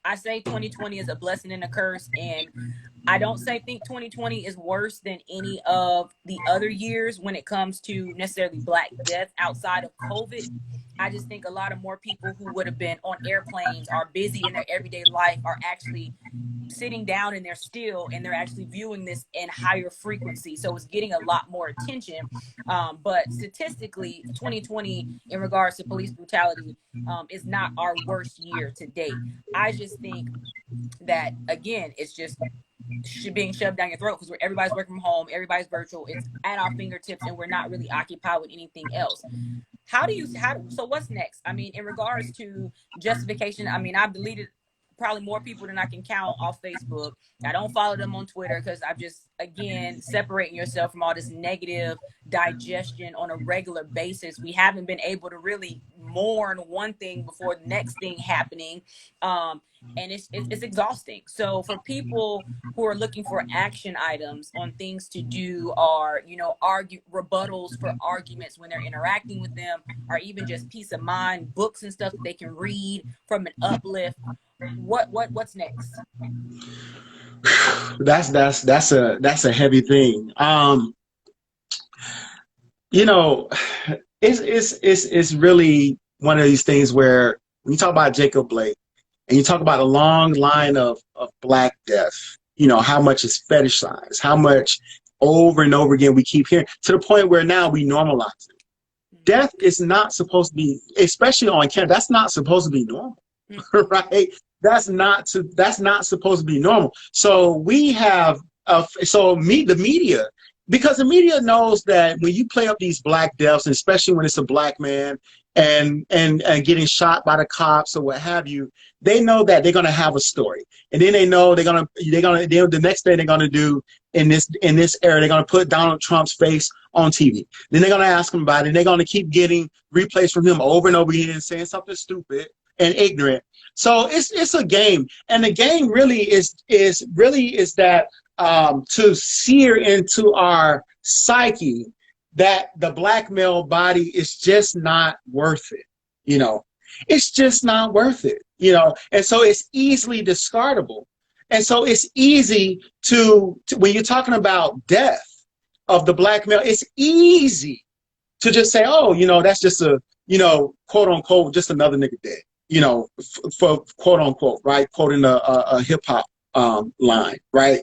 I say 2020 is a blessing and a curse, and I don't think 2020 is worse than any of the other years when it comes to necessarily Black death outside of COVID. I just think a lot of more people who would have been on airplanes, are busy in their everyday life, are actually sitting down and they're still, and they're actually viewing this in higher frequency. So it's getting a lot more attention. But statistically, 2020 in regards to police brutality is not our worst year to date. I just think that, again, it's just being shoved down your throat because everybody's working from home, everybody's virtual, it's at our fingertips, and we're not really occupied with anything else. So what's next? I mean, in regards to justification, I mean, I've deleted probably more people than I can count off Facebook. I don't follow them on Twitter because I've just, again, separating yourself from all this negative digestion on a regular basis. We haven't been able to really mourn one thing before the next thing happening. And it's exhausting. So for people who are looking for action items on things to do, or, argue rebuttals for arguments when they're interacting with them, or even just peace of mind, books and stuff that they can read from an uplift, what's next? That's a heavy thing. It's really one of these things where when you talk about Jacob Blake and you talk about a long line of Black death, how much is fetishized, how much over and over again we keep hearing, to the point where now we normalize it. Death is not supposed to be, especially on camera, that's not supposed to be normal, right? That's not supposed to be normal. So we have, the media, because the media knows that when you play up these Black deaths, and especially when it's a Black man and getting shot by the cops or what have you, they know that they're gonna have a story, and then they know the next thing they're gonna do in this era, they're gonna put Donald Trump's face on TV. Then they're gonna ask him about it, and they're gonna keep getting replays from him over and over again, saying something stupid and ignorant. So it's a game, and the game really is that to sear into our psyche that the Black male body is just not worth it. It's just not worth it. And so it's easily discardable. And so it's easy to when you're talking about death of the Black male, it's easy to just say, oh, that's just a, quote unquote, just another nigga dead. For quote unquote, right? Quoting a hip hop line, right?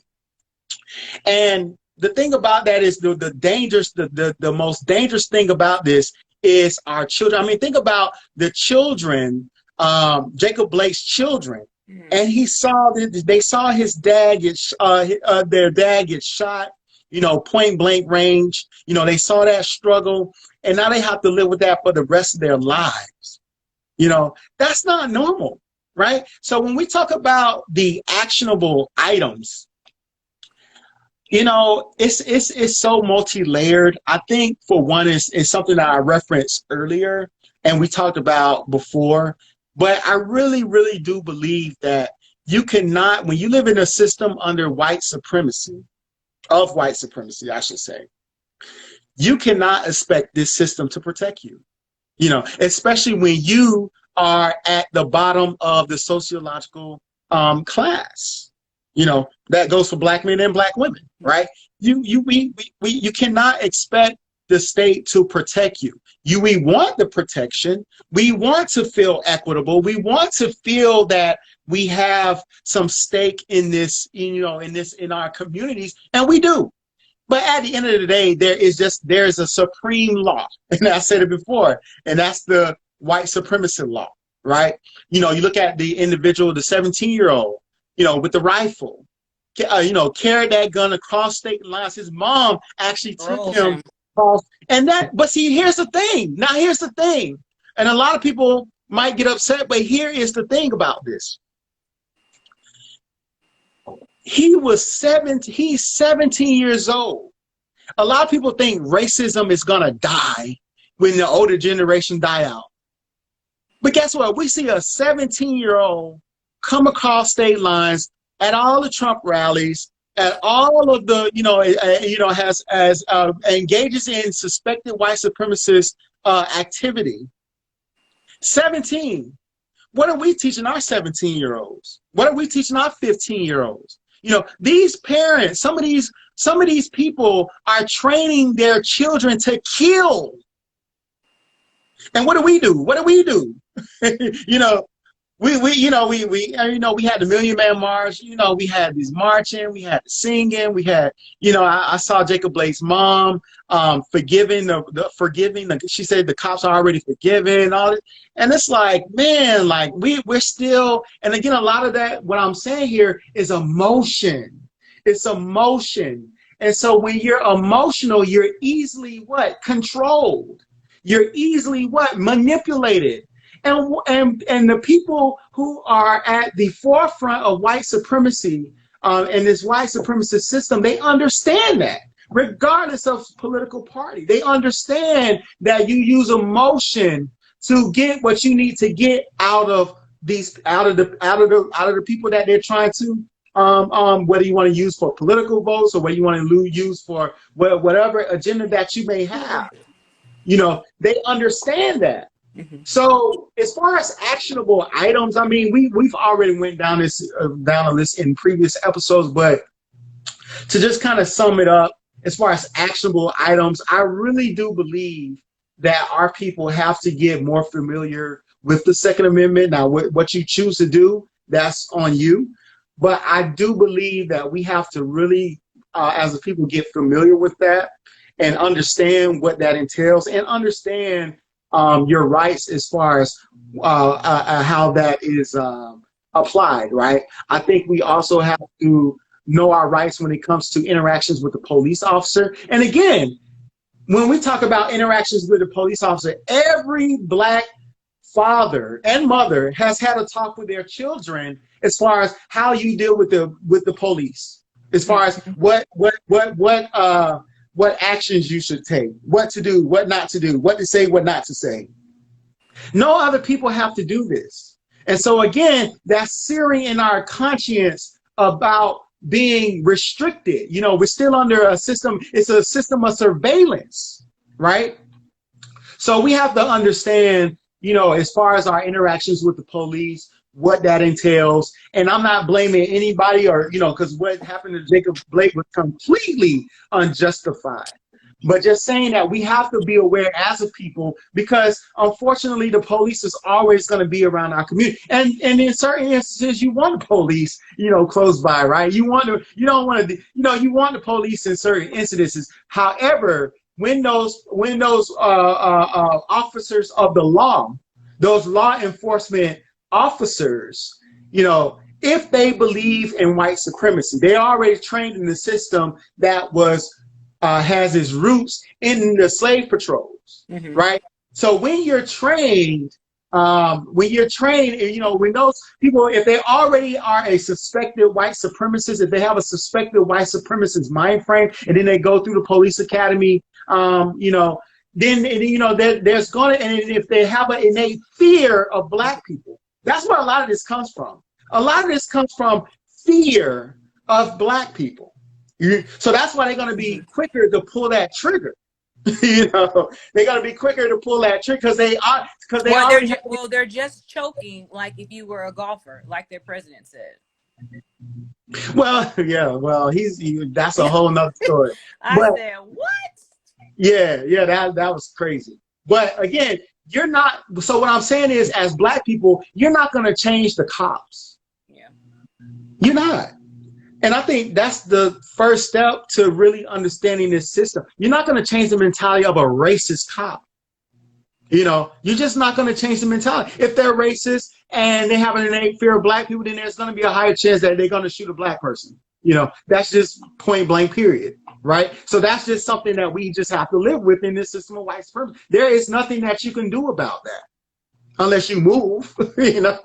And the thing about that is the most dangerous thing about this is our children. I mean, think about the children, Jacob Blake's children, and they saw his dad their dad get shot, point blank range. They saw that struggle, and now they have to live with that for the rest of their lives. That's not normal, right? So when we talk about the actionable items, it's so multi-layered. I think for one is something that I referenced earlier. and we talked about before. But I really, really do believe that you cannot, when you live in a system under white supremacy, of white supremacy, I should say, you cannot expect this system to protect you. You know, especially when you are at the bottom of the sociological class. You know, that goes for black men and black women, right? You cannot expect the state to protect you. We want the protection. We want to feel equitable. We want to feel that we have some stake in this, you know, in our communities, and we do. But at the end of the day, there's a supreme law, and I said it before, and that's the white supremacy law, right? You know, you look at the individual, the 17-year-old, you know, with the rifle, you know, carried that gun across state lines. His mom actually took him across, and that. But see, here's the thing. Now, here's the thing, and a lot of people might get upset, but here is the thing about this. He's 17 years old. A lot of people think racism is going to die when the older generation die out. But guess what? We see a 17-year-old come across state lines at all the Trump rallies, at all of the, engages in suspected white supremacist activity. 17. What are we teaching our 17-year-olds? What are we teaching our 15-year-olds? You know, these parents, some of these people are training their children to kill. And what do we do? What do we do? You know, we had the Million Man March. You know, we had this marching, we had the singing, we had, you know, I saw Jacob Blake's mom forgiving. She said the cops are already forgiven. All this. And it's like, man, like we're still, and again, a lot of that, what I'm saying here is emotion. It's emotion. And so when you're emotional, you're easily what? Controlled. You're easily what? Manipulated. And the people who are at the forefront of white supremacy and this white supremacist system, they understand that, regardless of political party. They understand that you use emotion to get what you need to get out of the people that they're trying to whether you want to use for political votes or whether you want to use for whatever agenda that you may have. You know, they understand that. Mm-hmm. So as far as actionable items, I mean, we've already went down a list in previous episodes, but to just kind of sum it up, as far as actionable items, I really do believe that our people have to get more familiar with the Second Amendment. Now, what you choose to do, that's on you. But I do believe that we have to really, as a people, get familiar with that and understand what that entails and understand your rights as far as how that is applied, right? I think we also have to know our rights when it comes to interactions with the police officer. And again, when we talk about interactions with a police officer, every Black father and mother has had a talk with their children as far as how you deal with the police, as far as what actions you should take, what to do, what not to do, what to say, what not to say. No other people have to do this. And so again, that's searing in our conscience about being restricted. You know, we're still under a system, it's a system of surveillance, right? So we have to understand, you know, as far as our interactions with the police, what that entails. And I'm not blaming anybody or, you know, because what happened to Jacob Blake was completely unjustified. But just saying that we have to be aware as a people, because unfortunately the police is always going to be around our community. And in certain instances, you want the police, you know, close by, right? You want the police in certain incidences. However, when those officers of the law, those law enforcement officers, you know, if they believe in white supremacy, they already trained in the system that was has its roots in the slave patrols, mm-hmm. right? So when you're trained, you know, when those people, if they already are a suspected white supremacist, if they have a suspected white supremacist mind frame, and then they go through the police academy, you know, then you know there's gonna, and if they have an innate fear of black people, that's where a lot of this comes from. A lot of this comes from fear of black people. So that's why they're gonna be quicker to pull that trigger. You know, they're gonna be quicker to pull that trigger because they Well, already have. they're just choking like if you were a golfer, like their president said. Well, yeah, well, that's a whole nother story. I But said, what? yeah, that was crazy. But again, you're not. So what I'm saying is, as black people, you're not going to change the cops. Yeah. You're not. And I think that's the first step to really understanding this system. You're not going to change the mentality of a racist cop. You know, you're just not going to change the mentality. If they're racist and they have an innate fear of black people, then there's going to be a higher chance that they're going to shoot a black person. You know, that's just point blank, period. Right? So that's just something that we just have to live with in this system of white supremacy. There is nothing that you can do about that unless you move, you know,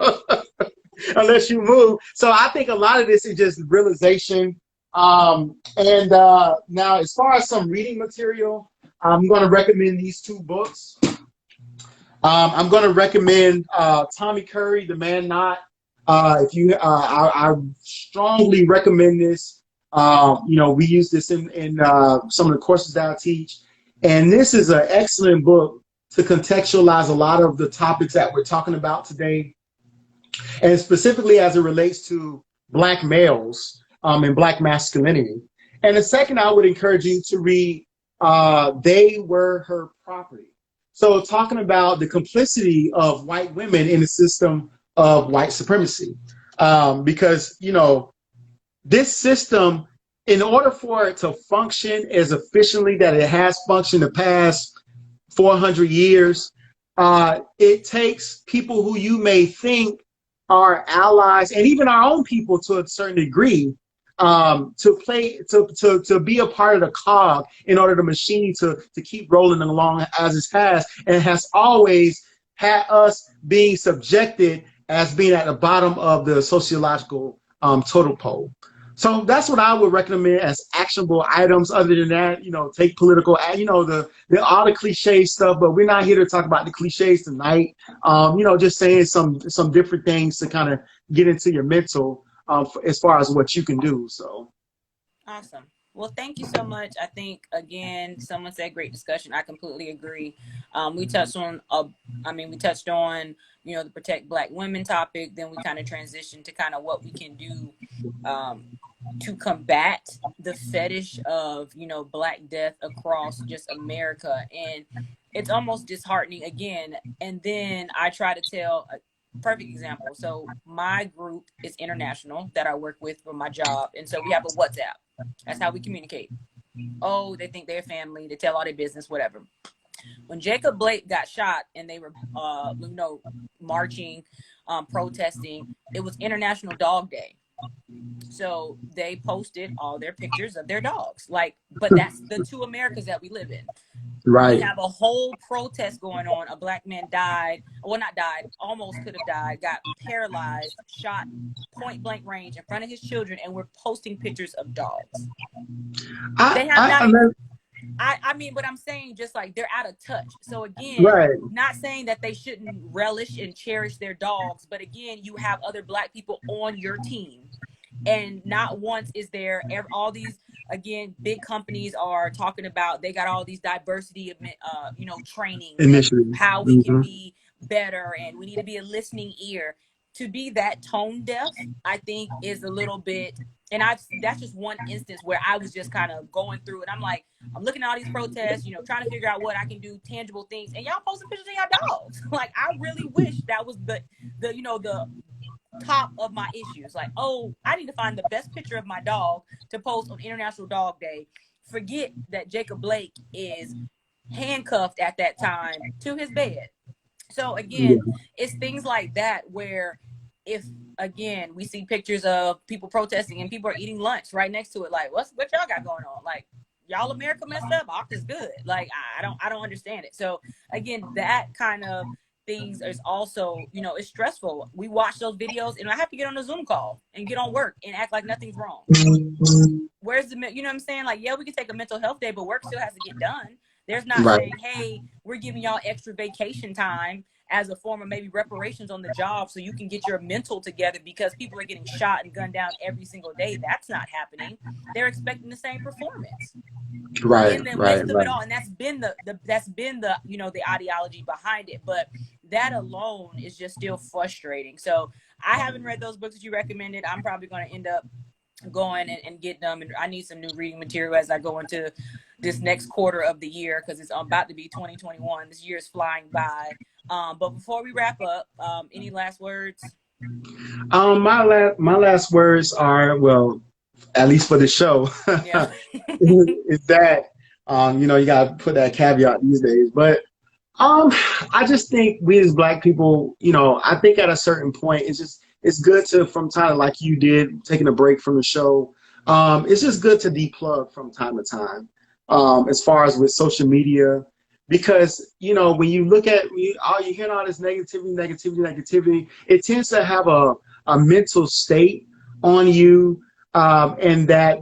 unless you move. So I think a lot of this is just realization. Now, as far as some reading material, I'm going to recommend these two books. I'm going to recommend Tommy Curry, The Man Not. I strongly recommend this. You know, we use this in some of the courses that I teach, and this is an excellent book to contextualize a lot of the topics that we're talking about today, and specifically as it relates to black males and black masculinity. And the second, I would encourage you to read They Were Her Property. So talking about the complicity of white women in the system of white supremacy. Because, you know, this system, in order for it to function as efficiently that it has functioned the past 400 years, it takes people who you may think are allies, and even our own people to a certain degree, to be a part of the cog in order the machine to keep rolling along as it has, and has always had us being subjected as being at the bottom of the sociological totem pole. So that's what I would recommend as actionable items. Other than that, you know, take political, you know, all the cliche stuff, but we're not here to talk about the cliches tonight. You know, just saying some different things to kind of get into your mental as far as what you can do. So Awesome. Well, thank you so much. I think, again, someone said great discussion. I completely agree. We touched on, you know, the protect black women topic. Then we kind of transitioned to kind of what we can do to combat the fetish of, you know, black death across just America. And it's almost disheartening again. And then I try to tell a perfect example. So my group is international that I work with for my job. And so we have a WhatsApp. That's how we communicate. Oh, they think they're family. They tell all their business, whatever. When Jacob Blake got shot and they were, you know, marching, protesting, it was International Dog Day. So they posted all their pictures of their dogs. Like, but that's the two Americas that we live in. right. We have a whole protest going on. A black man died, well, not died, almost could have died, got paralyzed, shot point blank range in front of his children, and we're posting pictures of dogs. They have not. I mean, but I'm saying just like they're out of touch. So again, Right. not saying that they shouldn't relish and cherish their dogs, but again, you have other black people on your team, and not once is there all these, again, big companies are talking about, they got all these diversity, you know, trainings and Initially. how we can be better, and we need to be a listening ear. To be that tone deaf, I think is a little bit, and that's just one instance where I was just kind of going through it. I'm like, I'm looking at all these protests, you know, trying to figure out what I can do, tangible things, and y'all posting pictures of y'all dogs. Like, I really wish that was the you know, the top of my issues. Like, oh, I need to find the best picture of my dog to post on International Dog Day. Forget that Jacob Blake is handcuffed at that time to his bed. So again, it's things like that where if, again, we see pictures of people protesting and people are eating lunch right next to it, like, what y'all got going on? Like, y'all America messed up, Octa's good. Like, I don't understand it. So again, that kind of things is also, you know, it's stressful. We watch those videos and I have to get on a Zoom call and get on work and act like nothing's wrong. Where's the, you know what I'm saying? Like, yeah, we can take a mental health day, but work still has to get done. There's not Right. saying, hey, we're giving y'all extra vacation time as a form of maybe reparations on the job so you can get your mental together because people are getting shot and gunned down every single day. That's not happening. They're expecting the same performance Right. in the Right. midst of it Right. all, and that's been the the ideology behind it. But that alone is just still frustrating. So I haven't read those books that you recommended. I'm probably going to end up going and getting them, and I need some new reading material as I go into this next quarter of the year because it's about to be 2021. This year is flying by. But before we wrap up, any last words? My last words are, well, at least for the show, Yeah. is that you got to put that caveat these days. But I just think we as Black people, I think at a certain point, it's good to, from time, like you did, taking a break from the show. It's just good to deplug from time to time, as far as with social media, because when you look at all you hear all this negativity, it tends to have a mental state on you, and that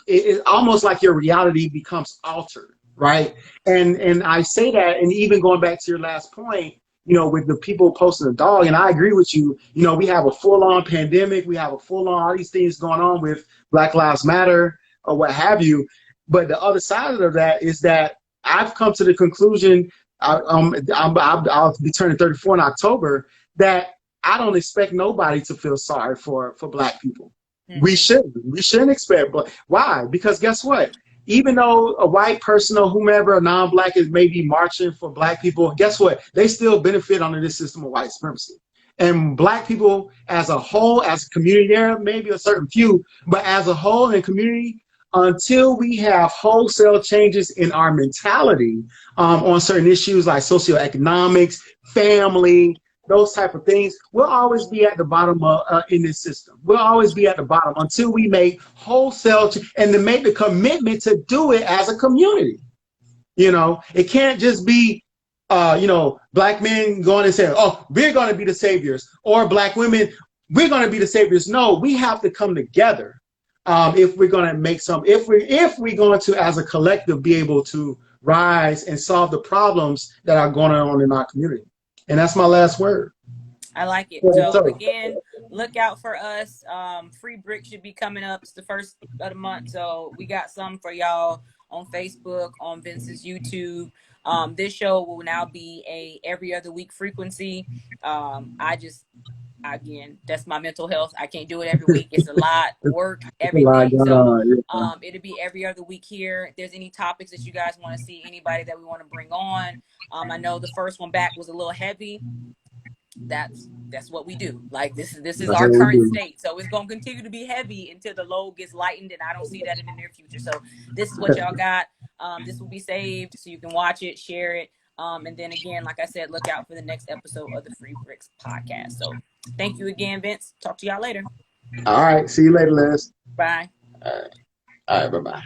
it's almost like your reality becomes altered, right? And I say that, and even going back to your last point, with the people posting the dog, and I agree with you. We have a full-on pandemic, we have a full-on all these things going on with Black Lives Matter or what have you. But the other side of that is that I've come to the conclusion. I'll be turning 34 in October. That I don't expect nobody to feel sorry for Black people. We Mm-hmm. shouldn't. We shouldn't expect. But why? Because guess what? Even though a white person or whomever, a non-Black, is maybe marching for Black people, guess what? They still benefit under this system of white supremacy. And Black people as a whole, as a community, there may be a certain few, but as a whole in community, until we have wholesale changes in our mentality, on certain issues like socioeconomics, family, those type of things, we'll always be at the bottom of, in this system. We'll always be at the bottom until we make wholesale and to make the commitment to do it as a community. It can't just be, Black men going and saying, "Oh, we're going to be the saviors," or Black women, "We're going to be the saviors." No, we have to come together, if we're going to make some. If we're going to, as a collective, be able to rise and solve the problems that are going on in our community. And that's my last word. I like it. So So, again, look out for us. Free brick should be coming up. It's the first of the month, so we got some for y'all on Facebook, on Vince's YouTube. This show will now be a every other week frequency. I just, again, that's my mental health. I can't do it every week. It's a lot, work, it's a lot everything. going So on. Yeah. it'll be every other week here. If there's any topics that you guys want to see, anybody that we want to bring on, I know the first one back was a little heavy. That's what we do. Like this is That's our what we current do. state. So it's gonna continue to be heavy until the load gets lightened, and I don't see that in the near future. So this is what y'all got. This will be saved so you can watch it, share it. And then again, like I said, look out for the next episode of the Free Bricks podcast. So thank you again, Vince. Talk to y'all later. All right. See you later, Les. Bye. All right. All right. Bye bye.